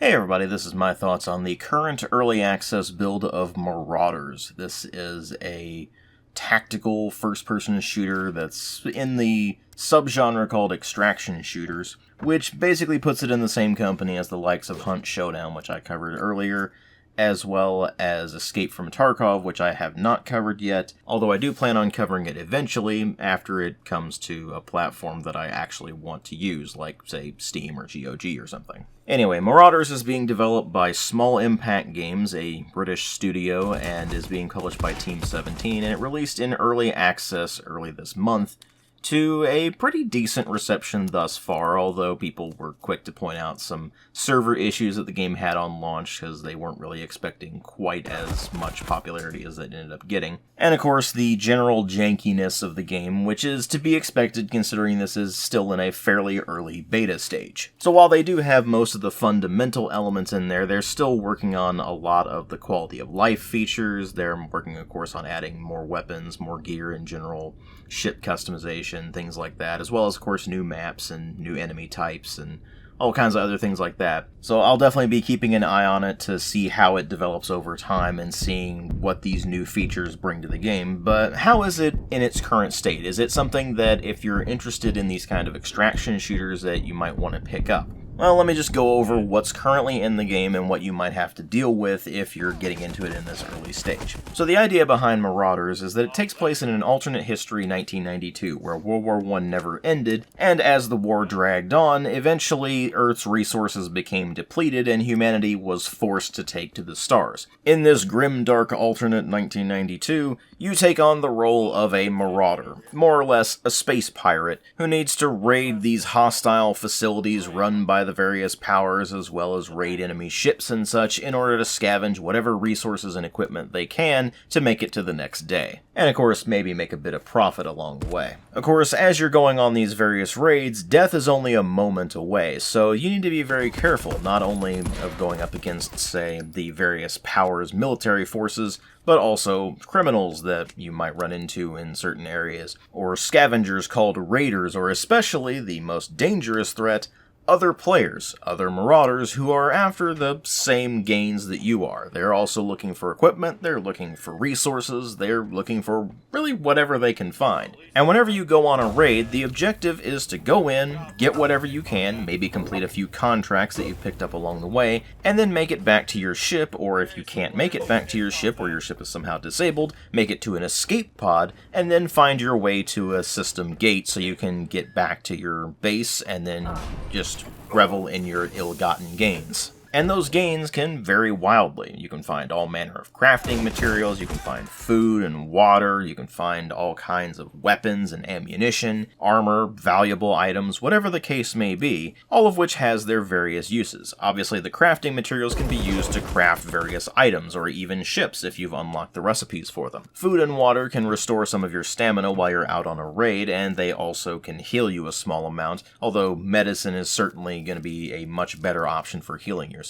Hey everybody, this is my thoughts on the current early access build of Marauders. This is a tactical first-person shooter that's in the subgenre called extraction shooters, which basically puts it in the same company as the likes of Hunt Showdown, which I covered earlier, as well as Escape from Tarkov, which I have not covered yet, although I do plan on covering it eventually after it comes to a platform that I actually want to use, like, say, Steam or GOG or something. Anyway, Marauders is being developed by Small Impact Games, a British studio, and is being published by Team 17, and it released in early access early this month, to a pretty decent reception thus far, although people were quick to point out some server issues that the game had on launch because they weren't really expecting quite as much popularity as it ended up getting. And of course, the general jankiness of the game, which is to be expected considering this is still in a fairly early beta stage. So while they do have most of the fundamental elements in there, they're still working on a lot of the quality of life features. They're working, of course, on adding more weapons, more gear in general, ship customization, things like that, as well as, of course, new maps and new enemy types and all kinds of other things like that. So I'll definitely be keeping an eye on it to see how it develops over time and seeing what these new features bring to the game. But how is it in its current state? Is it something that if you're interested in these kind of extraction shooters that you might want to pick up? Well, let me just go over what's currently in the game and what you might have to deal with if you're getting into it in this early stage. So the idea behind Marauders is that it takes place in an alternate history 1992, where World War I never ended, and as the war dragged on, eventually Earth's resources became depleted and humanity was forced to take to the stars. In this grim-dark alternate 1992, you take on the role of a marauder, more or less a space pirate, who needs to raid these hostile facilities run by the various powers, as well as raid enemy ships and such, in order to scavenge whatever resources and equipment they can to make it to the next day. And of course, maybe make a bit of profit along the way. Of course, as you're going on these various raids, death is only a moment away, so you need to be very careful, not only of going up against, say, the various powers' military forces, but also criminals that you might run into in certain areas, or scavengers called raiders, or especially the most dangerous threat, other players, other marauders who are after the same gains that you are. They're also looking for equipment, they're looking for resources, they're looking for really whatever they can find. And whenever you go on a raid, the objective is to go in, get whatever you can, maybe complete a few contracts that you've picked up along the way, and then make it back to your ship, or if you can't make it back to your ship, or your ship is somehow disabled, make it to an escape pod, and then find your way to a system gate so you can get back to your base and then just revel in your ill-gotten gains. And those gains can vary wildly. You can find all manner of crafting materials, you can find food and water, you can find all kinds of weapons and ammunition, armor, valuable items, whatever the case may be, all of which has their various uses. Obviously, the crafting materials can be used to craft various items, or even ships if you've unlocked the recipes for them. Food and water can restore some of your stamina while you're out on a raid, and they also can heal you a small amount, although medicine is certainly going to be a much better option for healing yourself.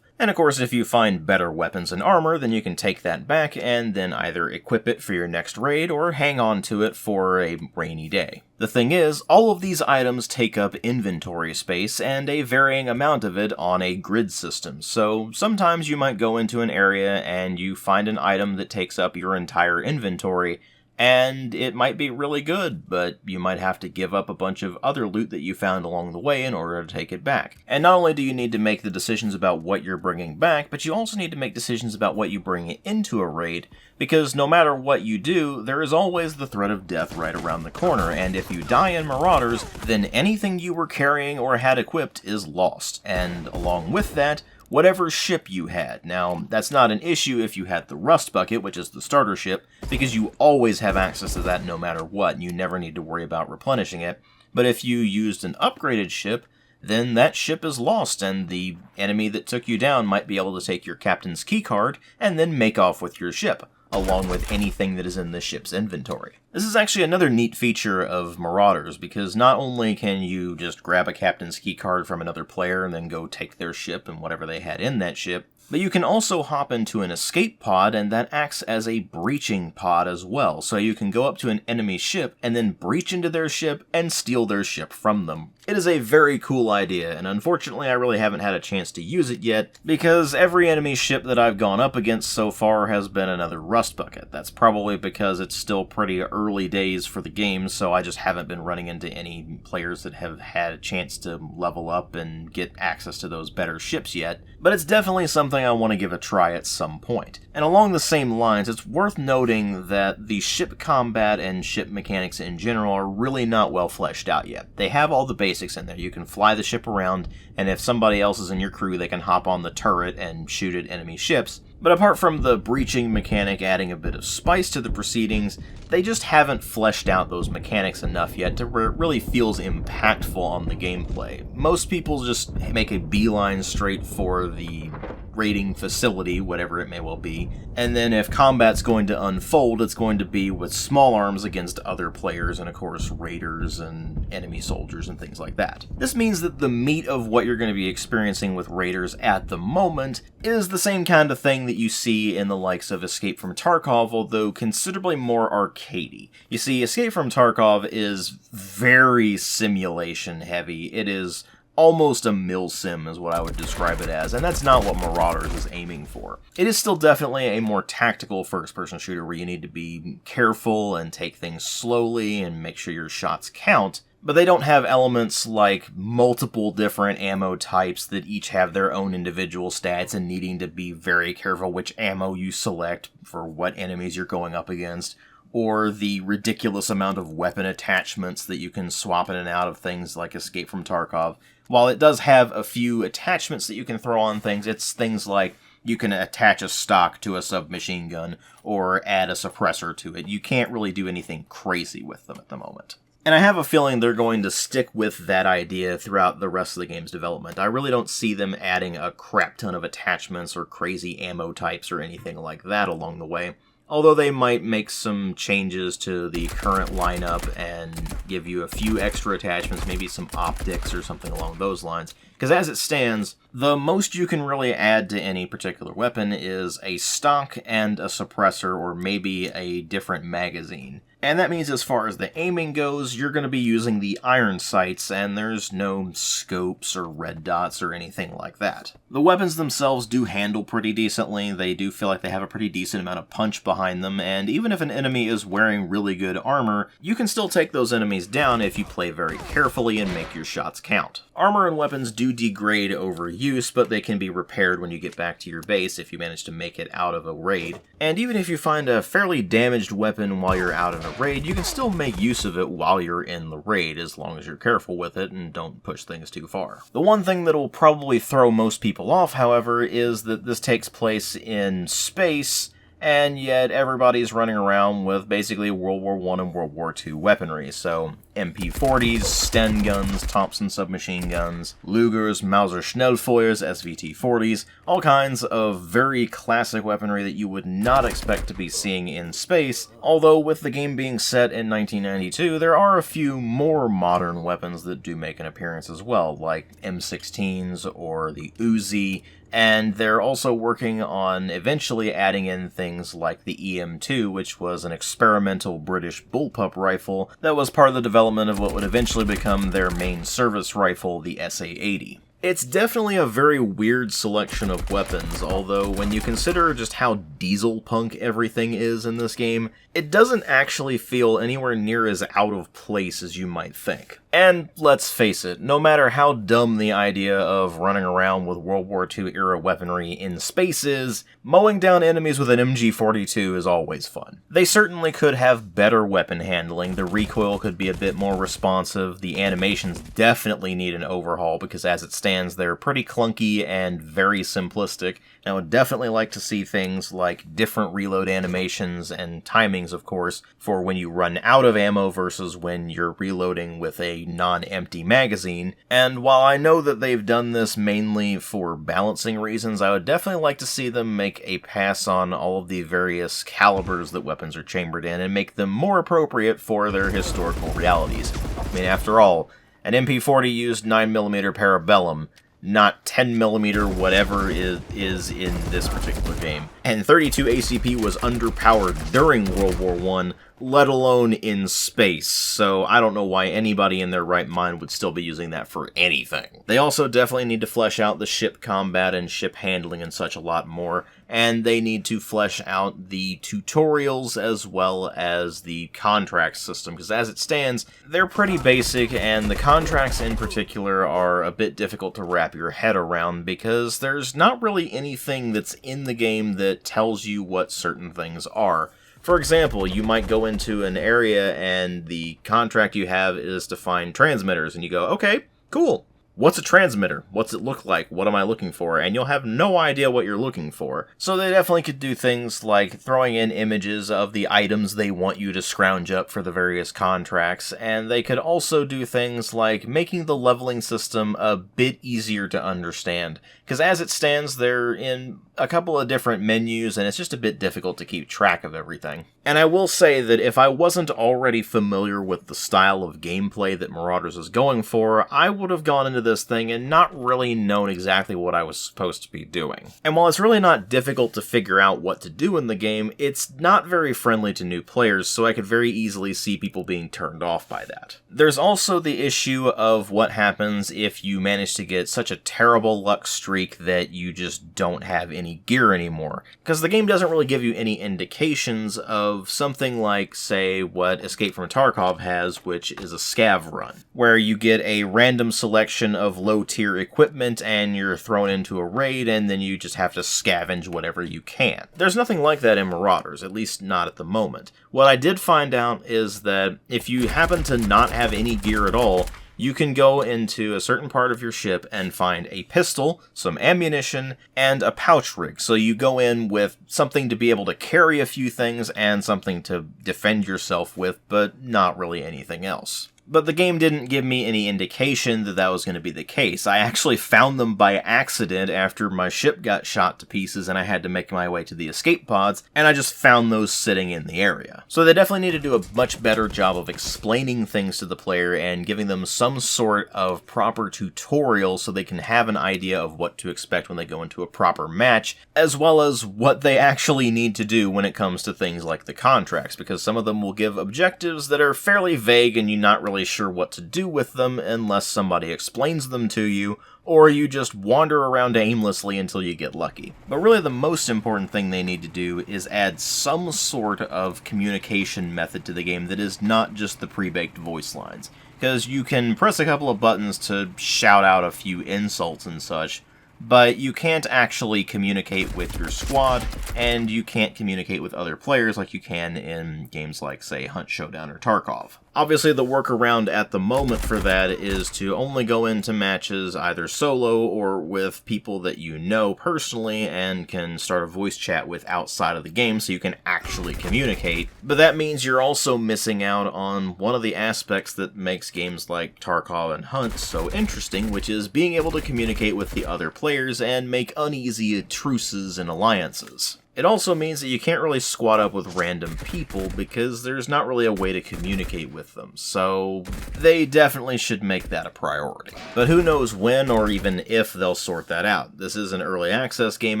And of course, if you find better weapons and armor, then you can take that back and then either equip it for your next raid or hang on to it for a rainy day. The thing is, all of these items take up inventory space and a varying amount of it on a grid system, so sometimes you might go into an area and you find an item that takes up your entire inventory, and it might be really good, but you might have to give up a bunch of other loot that you found along the way in order to take it back. And not only do you need to make the decisions about what you're bringing back, but you also need to make decisions about what you bring into a raid, because no matter what you do, there is always the threat of death right around the corner, and if you die in Marauders, then anything you were carrying or had equipped is lost, and along with that, whatever ship you had. Now, that's not an issue if you had the Rust Bucket, which is the starter ship, because you always have access to that no matter what, and you never need to worry about replenishing it. But if you used an upgraded ship, then that ship is lost, and the enemy that took you down might be able to take your captain's keycard and then make off with your ship, along with anything that is in the ship's inventory. This is actually another neat feature of Marauders, because not only can you just grab a captain's key card from another player and then go take their ship and whatever they had in that ship, But you can also hop into an escape pod, and that acts as a breaching pod as well. So you can go up to an enemy ship and then breach into their ship and steal their ship from them. It is a very cool idea, and unfortunately I really haven't had a chance to use it yet, because every enemy ship that I've gone up against so far has been another rust bucket. That's probably because it's still pretty early days for the game, so I just haven't been running into any players that have had a chance to level up and get access to those better ships yet. But it's definitely something I want to give a try at some point. And along the same lines, it's worth noting that the ship combat and ship mechanics in general are really not well fleshed out yet. They have all the basics in there. You can fly the ship around, and if somebody else is in your crew, they can hop on the turret and shoot at enemy ships. But apart from the breaching mechanic adding a bit of spice to the proceedings, they just haven't fleshed out those mechanics enough yet to where it really feels impactful on the gameplay. Most people just make a beeline straight for the raiding facility, whatever it may well be, and then if combat's going to unfold, it's going to be with small arms against other players, and of course raiders and enemy soldiers and things like that. This means that the meat of what you're going to be experiencing with raiders at the moment is the same kind of thing that you see in the likes of Escape from Tarkov, although considerably more arcadey. You see, Escape from Tarkov is very simulation heavy. It is almost a milsim is what I would describe it as, and that's not what Marauders is aiming for. It is still definitely a more tactical first-person shooter where you need to be careful and take things slowly and make sure your shots count, but they don't have elements like multiple different ammo types that each have their own individual stats and needing to be very careful which ammo you select for what enemies you're going up against, or the ridiculous amount of weapon attachments that you can swap in and out of things like Escape from Tarkov. While it does have a few attachments that you can throw on things, it's things like you can attach a stock to a submachine gun or add a suppressor to it. You can't really do anything crazy with them at the moment. And I have a feeling they're going to stick with that idea throughout the rest of the game's development. I really don't see them adding a crap ton of attachments or crazy ammo types or anything like that along the way. Although they might make some changes to the current lineup and give you a few extra attachments, maybe some optics or something along those lines. Because as it stands, the most you can really add to any particular weapon is a stock and a suppressor, or maybe a different magazine. And that means as far as the aiming goes, you're going to be using the iron sights, and there's no scopes or red dots or anything like that. The weapons themselves do handle pretty decently. They do feel like they have a pretty decent amount of punch behind them, and even if an enemy is wearing really good armor, you can still take those enemies down if you play very carefully and make your shots count. Armor and weapons do degrade over use, but they can be repaired when you get back to your base if you manage to make it out of a raid. And even if you find a fairly damaged weapon while you're out in a raid, you can still make use of it while you're in the raid, as long as you're careful with it and don't push things too far. The one thing that'll probably throw most people off, however, is that this takes place in space, and yet everybody's running around with basically World War I and World War II weaponry. So MP40s, Sten guns, Thompson submachine guns, Lugers, Mauser Schnellfeuers, SVT-40s, all kinds of very classic weaponry that you would not expect to be seeing in space, although with the game being set in 1992, there are a few more modern weapons that do make an appearance as well, like M16s or the Uzi, and they're also working on eventually adding in things like the EM2, which was an experimental British bullpup rifle that was part of the development of what would eventually become their main service rifle, the SA-80. It's definitely a very weird selection of weapons, although when you consider just how diesel-punk everything is in this game, it doesn't actually feel anywhere near as out of place as you might think. And let's face it, no matter how dumb the idea of running around with World War II era weaponry in space is, mowing down enemies with an MG42 is always fun. They certainly could have better weapon handling, the recoil could be a bit more responsive, the animations definitely need an overhaul because as it stands they're pretty clunky and very simplistic, and I would definitely like to see things like different reload animations and timings, of course, for when you run out of ammo versus when you're reloading with a non-empty magazine. And while I know that they've done this mainly for balancing reasons, I would definitely like to see them make a pass on all of the various calibers that weapons are chambered in and make them more appropriate for their historical realities. I mean, after all, an MP40 used 9mm Parabellum, not 10mm, whatever is in this particular game. And 32 ACP was underpowered during World War I, let alone in space, so I don't know why anybody in their right mind would still be using that for anything. They also definitely need to flesh out the ship combat and ship handling and such a lot more, and they need to flesh out the tutorials as well as the contract system, because as it stands, they're pretty basic, and the contracts in particular are a bit difficult to wrap your head around, because there's not really anything that's in the game that tells you what certain things are. For example, you might go into an area and the contract you have is to find transmitters, and you go, okay, cool. What's a transmitter? What's it look like? What am I looking for? And you'll have no idea what you're looking for. So they definitely could do things like throwing in images of the items they want you to scrounge up for the various contracts, and they could also do things like making the leveling system a bit easier to understand. Because as it stands, they're in a couple of different menus, and it's just a bit difficult to keep track of everything. And I will say that if I wasn't already familiar with the style of gameplay that Marauders is going for, I would have gone into this thing and not really known exactly what I was supposed to be doing. And while it's really not difficult to figure out what to do in the game, it's not very friendly to new players, so I could very easily see people being turned off by that. There's also the issue of what happens if you manage to get such a terrible luck streak that you just don't have any gear anymore, because the game doesn't really give you any indications of something like, say, what Escape from Tarkov has, which is a scav run, where you get a random selection of low-tier equipment and you're thrown into a raid and then you just have to scavenge whatever you can. There's nothing like that in Marauders, at least not at the moment. What I did find out is that if you happen to not have any gear at all, you can go into a certain part of your ship and find a pistol, some ammunition, and a pouch rig. So you go in with something to be able to carry a few things and something to defend yourself with, but not really anything else. But the game didn't give me any indication that that was going to be the case. I actually found them by accident after my ship got shot to pieces and I had to make my way to the escape pods, and I just found those sitting in the area. So they definitely need to do a much better job of explaining things to the player and giving them some sort of proper tutorial so they can have an idea of what to expect when they go into a proper match, as well as what they actually need to do when it comes to things like the contracts, because some of them will give objectives that are fairly vague and you're not really sure what to do with them unless somebody explains them to you, or you just wander around aimlessly until you get lucky. But really the most important thing they need to do is add some sort of communication method to the game that is not just the pre-baked voice lines. Because you can press a couple of buttons to shout out a few insults and such, but you can't actually communicate with your squad, and you can't communicate with other players like you can in games like, say, Hunt Showdown or Tarkov. Obviously, the workaround at the moment for that is to only go into matches either solo or with people that you know personally and can start a voice chat with outside of the game so you can actually communicate. But that means you're also missing out on one of the aspects that makes games like Tarkov and Hunt so interesting, which is being able to communicate with the other players and make uneasy truces and alliances. It also means that you can't really squad up with random people because there's not really a way to communicate with them, so they definitely should make that a priority. But who knows when or even if they'll sort that out. This is an early access game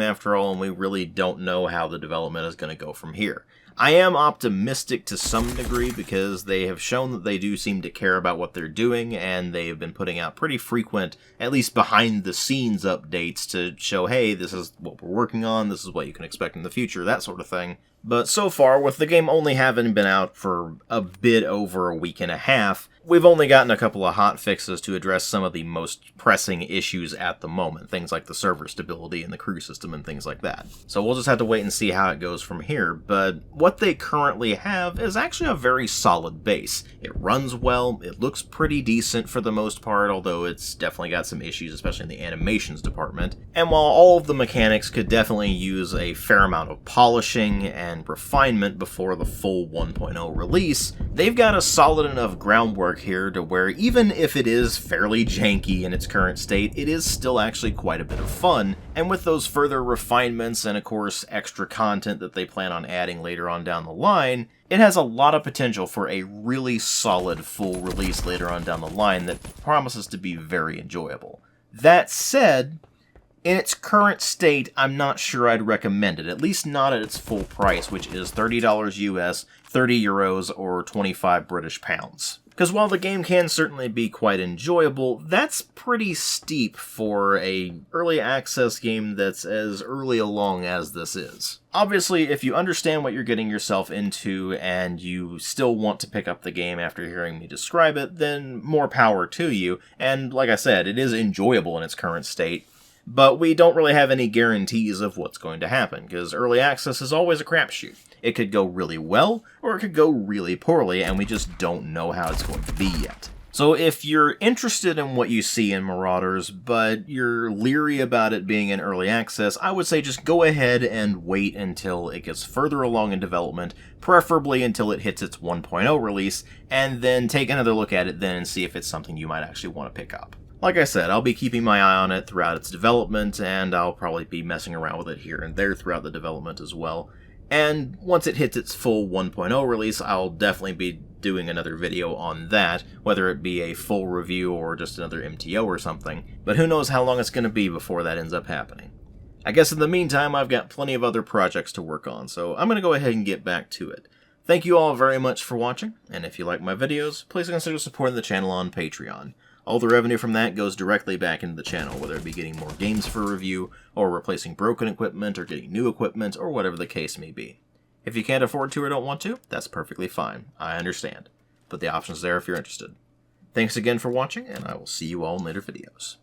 after all, and we really don't know how the development is going to go from here. I am optimistic to some degree because they have shown that they do seem to care about what they're doing, and they have been putting out pretty frequent, at least behind-the-scenes updates to show, hey, this is what we're working on, this is what you can expect in the future, that sort of thing. But so far, with the game only having been out for a bit over a week and a half, we've only gotten a couple of hot fixes to address some of the most pressing issues at the moment, things like the server stability and the crew system and things like that. So we'll just have to wait and see how it goes from here, but what they currently have is actually a very solid base. It runs well, it looks pretty decent for the most part, although it's definitely got some issues, especially in the animations department. And while all of the mechanics could definitely use a fair amount of polishing and refinement before the full 1.0 release, they've got a solid enough groundwork here to where even if it is fairly janky in its current state, it is still actually quite a bit of fun, and with those further refinements and of course extra content that they plan on adding later on down the line, it has a lot of potential for a really solid full release later on down the line that promises to be very enjoyable. That said, in its current state, I'm not sure I'd recommend it, at least not at its full price, which is $30 US, 30 euros, or 25 British pounds. Because while the game can certainly be quite enjoyable, that's pretty steep for a early access game that's as early along as this is. Obviously, if you understand what you're getting yourself into and you still want to pick up the game after hearing me describe it, then more power to you, and like I said, it is enjoyable in its current state. But we don't really have any guarantees of what's going to happen, because early access is always a crapshoot. It could go really well, or it could go really poorly, and we just don't know how it's going to be yet. So if you're interested in what you see in Marauders, but you're leery about it being in early access, I would say just go ahead and wait until it gets further along in development, preferably until it hits its 1.0 release, and then take another look at it then and see if it's something you might actually want to pick up. Like I said, I'll be keeping my eye on it throughout its development, and I'll probably be messing around with it here and there throughout the development as well. And once it hits its full 1.0 release, I'll definitely be doing another video on that, whether it be a full review or just another MTO or something, but who knows how long it's going to be before that ends up happening. I guess in the meantime, I've got plenty of other projects to work on, so I'm going to go ahead and get back to it. Thank you all very much for watching, and if you like my videos, please consider supporting the channel on Patreon. All the revenue from that goes directly back into the channel, whether it be getting more games for review, or replacing broken equipment, or getting new equipment, or whatever the case may be. If you can't afford to or don't want to, that's perfectly fine. I understand. But the option's there if you're interested. Thanks again for watching, and I will see you all in later videos.